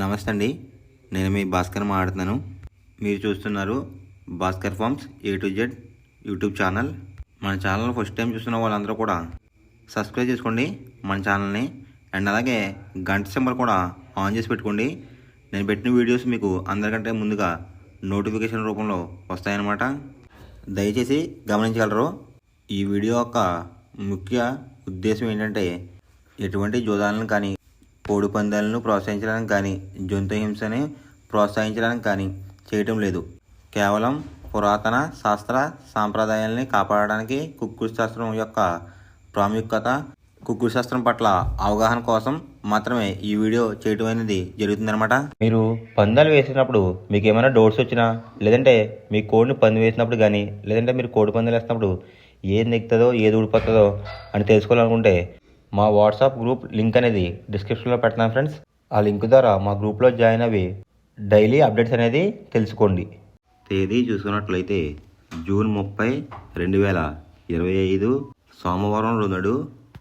నమస్తే అండి. నేను మీ భాస్కర్ మాట్లాడుతున్నాను. మీరు చూస్తున్నారు Bhaskar farms A to Z YouTube channel. మన ఛానల్ ఫస్ట్ టైం చూస్తున్న వాళ్ళందరూ కూడా సబ్స్క్రైబ్ చేసుకోండి మన ఛానల్ని. అండ్ అలాగే గంట సింబల్ కూడా ఆన్ చేసి పెట్టుకోండి. నేను పెట్టిన వీడియోస్ మీకు అందరికంటే ముందుగా నోటిఫికేషన్ రూపంలో వస్తాయన్నమాట. దయచేసి గమనించగలరు. ఈ వీడియో యొక్క ముఖ్య ఉద్దేశం ఏంటంటే ఎటువంటి జోదాలను కానీ కోడి పందాలను ప్రోత్సహించడానికి కానీ జంతు హింసని ప్రోత్సహించడానికి కానీ చేయటం లేదు. కేవలం పురాతన శాస్త్ర సాంప్రదాయాల్ని కాపాడడానికి కుక్కుడు శాస్త్రం యొక్క ప్రాముఖ్యత, కుక్కుడు శాస్త్రం పట్ల అవగాహన కోసం మాత్రమే ఈ వీడియో చేయటం అనేది జరుగుతుందన్నమాట. మీరు పందాలు వేసినప్పుడు మీకు ఏమైనా డౌట్స్ వచ్చినా, లేదంటే మీ కోడిని పంది వేసినప్పుడు కానీ, లేదంటే మీరు కోడి పందాలు వేసినప్పుడు ఏది నెక్కుతుందో ఏది ఊడిపోతుందో అని తెలుసుకోవాలనుకుంటే మా వాట్సాప్ గ్రూప్ లింక్ అనేది డిస్క్రిప్షన్లో పెడతాను ఫ్రెండ్స్. ఆ లింక్ ద్వారా మా గ్రూప్లో జాయిన్ అవి డైలీ అప్డేట్స్ అనేది తెలుసుకోండి. తేదీ చూసుకున్నట్లయితే జూన్ 30, 2025 సోమవారం రోజు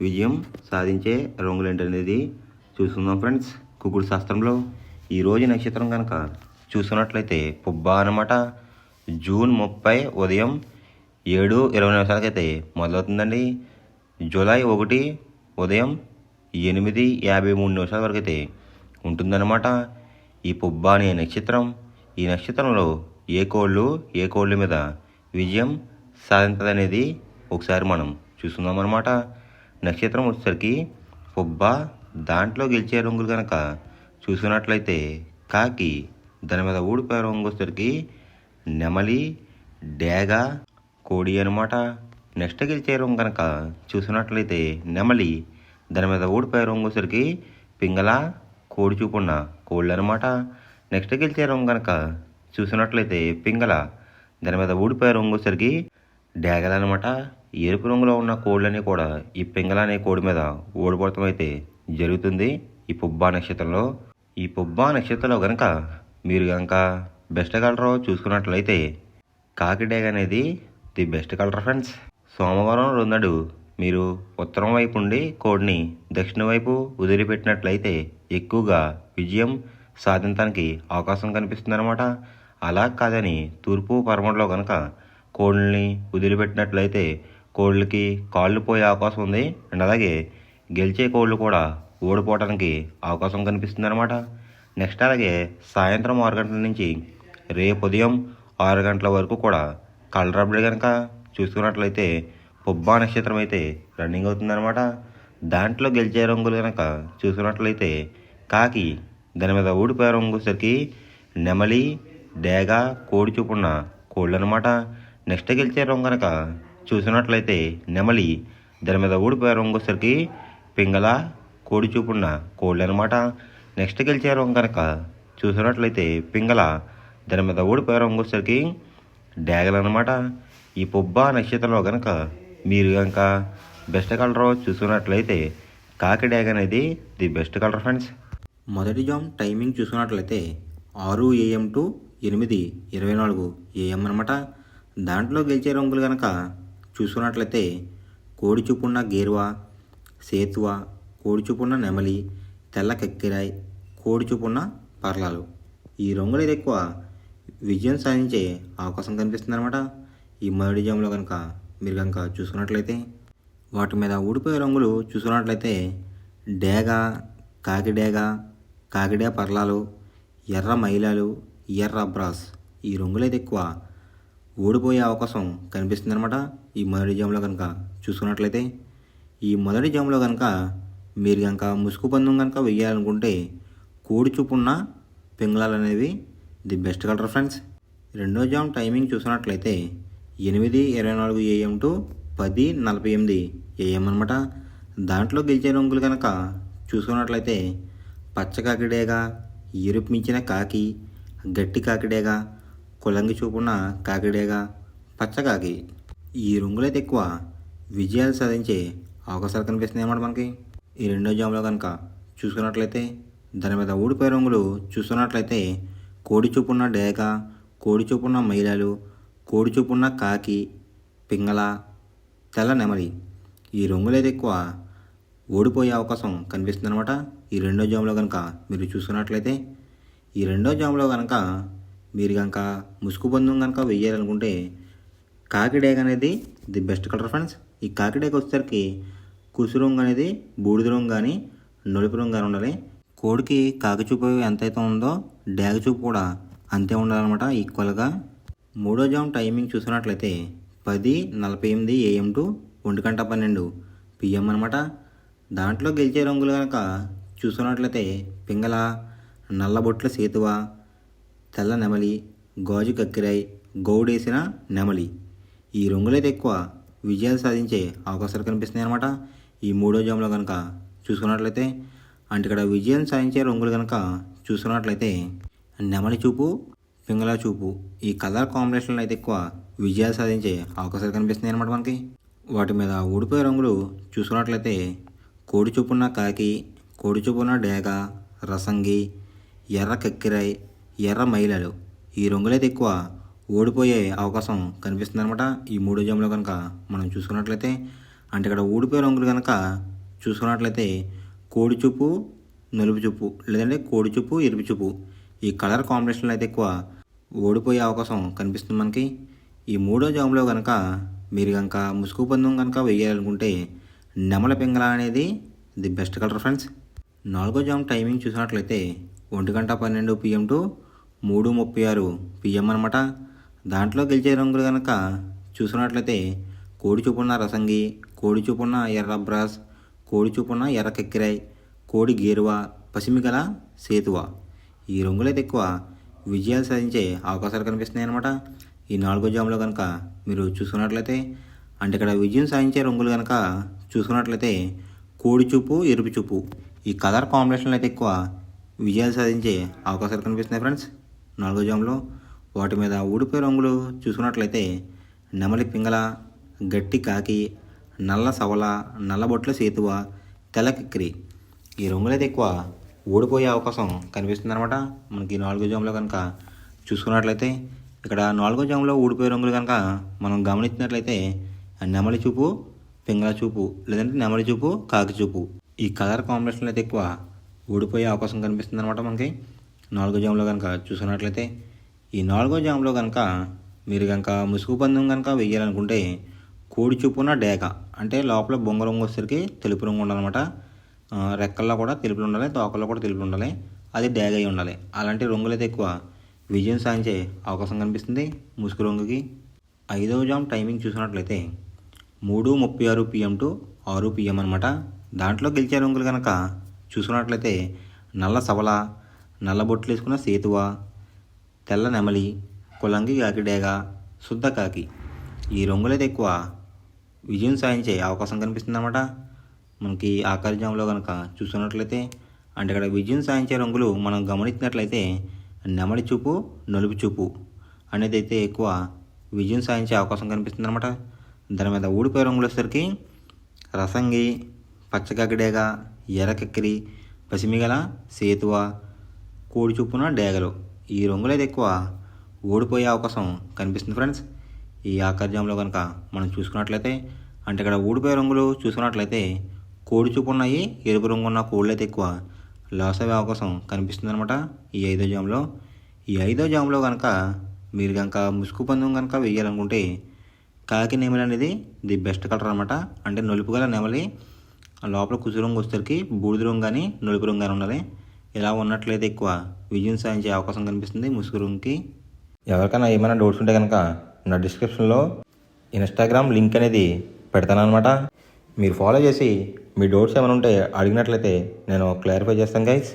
విజయం సాధించే రంగులేంటి అనేది చూసుకుందాం ఫ్రెండ్స్. కుక్కుడు శాస్త్రంలో ఈరోజు నక్షత్రం కనుక చూసుకున్నట్లయితే పుబ్బ అనమాట. జూన్ 30 ఉదయం 7:20 అయితే మొదలవుతుందండి. జూలై 1 ఉదయం 8:53 వరకు అయితే ఉంటుందన్నమాట ఈ పుబ్బ అనే నక్షత్రం. ఈ నక్షత్రంలో ఏ కోళ్ళ మీద విజయం సాధించదనేది ఒకసారి మనం చూస్తున్నాం అన్నమాట. నక్షత్రం వచ్చేసరికి పుబ్బ. దాంట్లో గెలిచే రంగులు కనుక చూసుకున్నట్లయితే కాకి, దాని మీద ఊడిపోయే రంగు వచ్చేసరికి నెమలి, డేగ, కోడి అనమాట. నెక్స్ట్ గెలిచే రంగు కనుక చూసినట్లయితే నెమలి, దాని మీద ఊడిపోయే రంగు వచ్చేసరికి పింగళ, కోడి చూపున్న కోళ్ళు అనమాట. నెక్స్ట్ గెలిచే రంగు కనుక చూసినట్లయితే పింగళ, దాని మీద ఊడిపోయే రంగు వచ్చేసరికి డేగల అనమాట. ఎరుపు రంగులో ఉన్న కోళ్ళని కూడా ఈ పింగళ అనే కోడి మీద ఓడిపోవటం అయితే జరుగుతుంది ఈ పుబ్బ నక్షత్రంలో. ఈ పుబ్బ నక్షత్రంలో కనుక మీరు కనుక బెస్ట్ కలర్ చూసుకున్నట్లయితే కాకి డేగ అనేది ది బెస్ట్ కలర్ ఫ్రెండ్స్. సోమవారం రోజు మీరు ఉత్తరం వైపు ఉండి కోడిని దక్షిణ వైపు వదిలిపెట్టినట్లయితే ఎక్కువగా విజయం సాధించడానికి అవకాశం కనిపిస్తుందన్నమాట. అలా కాదని తూర్పు పరమడలో కనుక కోళ్ళని వదిలిపెట్టినట్లయితే కోళ్ళకి కాళ్ళు పోయే అవకాశం ఉంది. అండ్ అలాగే గెలిచే కోళ్ళు కూడా ఓడిపోవడానికి అవకాశం కనిపిస్తుందన్నమాట. నెక్స్ట్ అలాగే సాయంత్రం 6 గంటల నుంచి రేపు ఉదయం 6 గంటల వరకు కూడా కలర్ అప్డేట్ కనుక చూసుకున్నట్లయితే పుబ్బ నక్షత్రం అయితే రన్నింగ్ అవుతుందన్నమాట. దాంట్లో గెలిచే రంగులు కనుక చూసుకున్నట్లయితే కాకి, దాని మీద ఊడిపోయే రంగు సరికి నెమలి, డేగ, కోడి చూపున్న కోళ్ళు అనమాట. నెక్స్ట్ గెలిచే రంగు కనుక చూసినట్లయితే నెమలి, దాని మీద ఊడిపోయే రంగు సరికి పింగళ, కోడి చూపున్న కోళ్ళు అనమాట. నెక్స్ట్ గెలిచే రంగు కనుక చూసినట్లయితే పింగళ, దాని మీద ఊడిపోయే రంగు సరికి డేగలు అనమాట. ఈ పుబ్బ నక్షత్రంలో కనుక మీరు కనుక బెస్ట్ కలర్ చూసుకున్నట్లయితే కాకి డేగ అనేది ది బెస్ట్ కలర్ ఫ్రెండ్స్. మొదటి జామ్ టైమింగ్ చూసుకున్నట్లయితే 6 AM to 8:24 AM అనమాట. దాంట్లో గెలిచే రంగులు కనుక చూసుకున్నట్లయితే కోడి చూపున్న గేర్వా, సేతువ, కోడి చూపున్న నెమలి, తెల్ల కక్కిరాయ్, కోడి చూపున్న పర్లాలు. ఈ రంగులు అయితే ఎక్కువ విజయం సాధించే అవకాశం కనిపిస్తుంది అనమాట. ఈ మొదటి జామ్లో కనుక మీరు కనుక చూసుకున్నట్లయితే వాటి మీద ఊడిపోయే రంగులు చూసుకున్నట్లయితే డేగ, కాకిడేగ, కాకిడే పర్లాలు, ఎర్ర మైలాలు, ఎర్ర బ్రాస్. ఈ రంగులైతే ఎక్కువ ఓడిపోయే అవకాశం కనిపిస్తుంది అనమాట ఈ మొదటి జామ్లో కనుక చూసుకున్నట్లయితే. ఈ మొదటి జామ్లో కనుక మీరు కనుక ముసుగు పందెం కనుక వెయ్యాలనుకుంటే కోడి చూపున్న పింగళాలు అనేవి ది బెస్ట్ కలర్ ఫ్రెండ్స్. రెండో జామ్ టైమింగ్ చూసుకున్నట్లయితే 8:24 AM to 10:48 AM అనమాట. దాంట్లో గెలిచే రంగులు కనుక చూసుకున్నట్లయితే పచ్చ కాకిడేగ, ఎరుపు మించిన కాకి, గట్టి కాకిడేగ, కులంగి చూపున్న కాకిడేగ, పచ్చకాకి. ఈ రంగులైతే ఎక్కువ విజయాలు సాధించే అవకాశాలు కనిపిస్తున్నాయి అన్నమాట మనకి ఈ రెండో జామ్లో కనుక చూసుకున్నట్లయితే. దాని మీద ఊడిపోయే రంగులు చూసుకున్నట్లయితే కోడి చూపున్న డేగ, కోడి చూపున్న మైలాలు, కోడి చూపున్న కాకి, పింగళ, తెల్ల నెమలి. ఈ రంగులైతే ఎక్కువ ఓడిపోయే అవకాశం కనిపిస్తుంది అనమాట ఈ రెండో జామ్లో కనుక మీరు చూసుకున్నట్లయితే. ఈ రెండో జాములో కనుక మీరు కనుక ముసుగు పందెం కనుక వెయ్యాలనుకుంటే కాకి డేగ అనేది ది బెస్ట్ కలర్ ఫ్రెండ్స్. ఈ కాకి డేగ వచ్చేసరికి కుసు రంగు అనేది బూడిద రంగు కానీ నలుపు రంగు కానీ ఉండాలి. కోడికి కాకి చూపు ఎంతైతే ఉందో డేగ చూపు కూడా అంతే ఉండాలన్నమాట, ఈక్వల్గా. మూడో జాము టైమింగ్ చూసుకున్నట్లయితే 10:48 AM టు 1:12 PM అనమాట. దాంట్లో గెలిచే రంగులు కనుక చూసుకున్నట్లయితే పింగళ, నల్లబొట్ల సేతువ, తెల్ల నెమలి, గాజు కక్కిరాయి, గౌడేసిన నెమలి. ఈ రంగులైతే ఎక్కువ విజయాలు సాధించే అవకాశాలు కనిపిస్తున్నాయి అనమాట ఈ మూడో జాములో కనుక చూసుకున్నట్లయితే. అంటే ఇక్కడ విజయం సాధించే రంగులు కనుక చూసుకున్నట్లయితే నెమలి చూపు, పింగళ చూపు, ఈ కలర్ కాంబినేషన్లో అయితే ఎక్కువ విజయాలు సాధించే అవకాశాలు కనిపిస్తున్నాయి అనమాట మనకి. వాటి మీద ఊడిపోయే రంగులు చూసుకున్నట్లయితే కోడి చూపున్న కాకి, కోడి చూపున్న డేగ, రసంగి, ఎర్ర కక్కిరాయి, ఎర్ర మైలలు. ఈ రంగులైతే ఎక్కువ ఓడిపోయే అవకాశం కనిపిస్తుంది అనమాట ఈ మూడో జాములో కనుక మనం చూసుకున్నట్లయితే. అంటే ఇక్కడ ఊడిపోయే రంగులు కనుక చూసుకున్నట్లయితే కోడి చూపు, నలుపు చూపు, లేదంటే కోడి చూపు, ఎరుపు చూపు. ఈ కలర్ కాంబినేషన్లో అయితే ఎక్కువ ఓడిపోయే అవకాశం కనిపిస్తుంది మనకి. ఈ మూడో జాములో కనుక మీరు కనుక ముసుగు పందెం కనుక వెయ్యాలనుకుంటే నెమల పింగళ అనేది ది బెస్ట్ కలర్ ఫ్రెండ్స్. నాలుగో జాము టైమింగ్ చూసినట్లయితే 1:12 PM టు 3:36 PM అనమాట. దాంట్లో గెలిచే రంగులు కనుక చూసుకున్నట్లయితే కోడి చూపున్న రసంగి, కోడి చూపున్న ఎర్ర బ్రాస్, కోడి చూపున్న ఎర్ర కక్కిరాయి, కోడి గేరువ, పసిమిగల సేతువ. ఈ రంగులైతే ఎక్కువ విజయాలు సాధించే అవకాశాలు కనిపిస్తున్నాయి అనమాట ఈ నాలుగో జాములో కనుక మీరు చూసుకున్నట్లయితే. అంటే ఇక్కడ విజయం సాధించే రంగులు కనుక చూసుకున్నట్లయితే కోడి చూపు, ఎరుపు చూపు. ఈ కలర్ కాంబినేషన్లో అయితే ఎక్కువ విజయాలు సాధించే అవకాశాలు కనిపిస్తున్నాయి ఫ్రెండ్స్ నాలుగో జాములో. వాటి మీద ఊడిపోయే రంగులు చూసుకున్నట్లయితే నెమలి పింగళ, గట్టి కాకి, నల్ల సవల, నల్లబొట్ల సేతువ, తెల్ల కిక్కిరి. ఈ రంగులైతే ఎక్కువ ఓడిపోయే అవకాశం కనిపిస్తుంది అనమాట మనకి నాలుగో జాములో కనుక చూసుకున్నట్లయితే. ఇక్కడ నాలుగో జాములో ఊడిపోయే రంగులు కనుక మనం గమనించినట్లయితే నెమలి చూపు, పింగళ చూపు, లేదంటే నెమలి చూపు, కాకి చూపు. ఈ కలర్ కాంబినేషన్లో అయితే ఎక్కువ ఓడిపోయే అవకాశం కనిపిస్తుంది అనమాట మనకి నాలుగో జాములో కనుక చూసుకున్నట్లయితే. ఈ నాలుగో జాములో కనుక మీరు కనుక ముసుగు పందెం కనుక వెయ్యాలనుకుంటే కోడి చూపున డేగ, అంటే లోపల బొంగ రంగు వచ్చేసరికి తెలుపు రంగు ఉండాలన్నమాట. రెక్కల్లో కూడా తెలుపులు ఉండాలి, తోకల్లో కూడా తెలుపులు ఉండాలి, అది డేగ అయి ఉండాలి. అలాంటి రంగులైతే ఎక్కువ విజయం సాధించే అవకాశం కనిపిస్తుంది ముసుగు రంగుకి. ఐదవ జాము టైమింగ్ చూసినట్లయితే 3:36 PM టు 6 PM అనమాట. దాంట్లో గెలిచే రంగులు కనుక చూసుకున్నట్లయితే నల్ల సవల, నల్ల బొట్లు వేసుకున్న సేతువ, తెల్ల నెమలి, కులంగి కాకి డేగ, శుద్ధ కాకి. ఈ రంగులైతే ఎక్కువ విజయం సాధించే అవకాశం కనిపిస్తుంది అనమాట మనకి ఆఖరి జాములో కనుక చూసుకున్నట్లయితే. అంటే ఇక్కడ విజయం సాధించే రంగులు మనం గమనించినట్లయితే నెమలి చూపు, నలుపు చూపు అనేది అయితే ఎక్కువ విజయం సాధించే అవకాశం కనిపిస్తుంది అనమాట. దాని మీద ఊడిపోయే రంగులు వచ్చేసరికి రసంగి, పచ్చకాకిడేగ, ఎర్ర కక్కిరి, పసిమిగల సేతువ, కోడి చూపున డేగలు. ఈ రంగులైతే ఎక్కువ ఓడిపోయే అవకాశం కనిపిస్తుంది ఫ్రెండ్స్ ఈ ఆఖరి జాములో కనుక మనం చూసుకున్నట్లయితే. అంటే ఇక్కడ ఊడిపోయే రంగులు చూసుకున్నట్లయితే కోడి చూపు ఉన్నాయి, ఎరుపు రంగు ఉన్న కోళ్ళు అయితే ఎక్కువ లాస్ అయ్యే అవకాశం కనిపిస్తుంది అనమాట ఈ ఐదో జాములో. ఈ ఐదో జాములో కనుక మీరు కనుక ముసుగు పందెం కనుక వేయాలనుకుంటే కాకి నెమలి అనేది ది బెస్ట్ కలర్ అనమాట. అంటే నలుపు గల నెమలి, లోపల కుసు రంగు వచ్చేసరికి బూడిద రంగు కానీ నలుపు రంగు కానీ ఉండాలి. ఇలా ఉన్నట్లయితే ఎక్కువ విజయం సాధించే అవకాశం కనిపిస్తుంది ముసుగు రంగుకి. ఎవరికైనా ఏమైనా డౌట్స్ ఉంటే కనుక నా డిస్క్రిప్షన్లో ఇన్స్టాగ్రామ్ లింక్ అనేది పెడతాను అనమాట. మీరు ఫాలో చేసి మీ డౌట్స్ ఏమైనా ఉంటే అడిగినట్లయితే నేను క్లారిఫై చేస్తాను గైస్.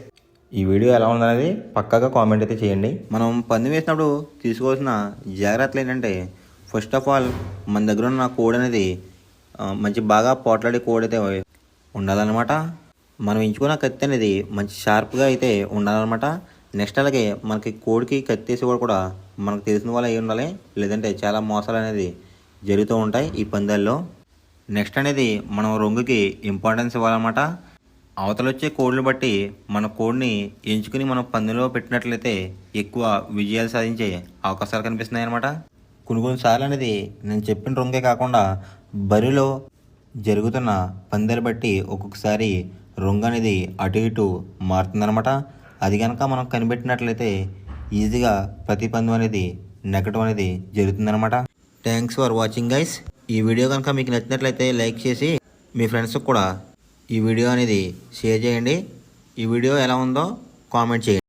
ఈ వీడియో ఎలా ఉందనేది పక్కాగా కామెంట్ అయితే చేయండి. మనం పందెం వేసినప్పుడు తీసుకోవాల్సిన జాగ్రత్తలు ఏంటంటే ఫస్ట్ ఆఫ్ ఆల్ మన దగ్గర ఉన్న కోడ్ అనేది మంచి బాగా పోట్లాడే కోడ్ అయితే ఉండాలన్నమాట. మనం ఎంచుకున్న కత్తి అనేది మంచి షార్ప్గా అయితే ఉండాలన్నమాట. నెక్స్ట్ అలాగే మనకి కోడికి కత్తి వేసేవాడు కూడా మనకు తెలిసిన వాళ్ళు అయి ఉండాలి, లేదంటే చాలా మోసాలు అనేది జరుగుతూ ఉంటాయి ఈ పందాల్లో. నెక్స్ట్ అనేది మనం రంగుకి ఇంపార్టెన్స్ ఇవ్వాలన్నమాట. అవతల వచ్చే కోడ్లు బట్టి మన కోడ్ని ఎంచుకుని మనం పందెంలో పెట్టినట్లయితే ఎక్కువ విజయాలు సాధించే అవకాశాలు కనిపిస్తున్నాయి అన్నమాట. కొన్నిసార్లు అనేది నేను చెప్పిన రంగే కాకుండా బరిలో జరుగుతున్న పందాలు బట్టి ఒక్కొక్కసారి రంగు అనేది అటు ఇటు మారుతుందన్నమాట. అది కనుక మనం కనిపెట్టినట్లయితే ఈజీగా ప్రతి పందెం అనేది నెగ్గడం అనేది జరుగుతుందన్నమాట. Thanks for watching guys. ఈ వీడియో కనుక మీకు నచ్చినట్లయితే లైక్ చేసి మీ ఫ్రెండ్స్కి కూడా ఈ వీడియో అనేది షేర్ చేయండి. ఈ వీడియో ఎలా ఉందో కామెంట్ చేయండి.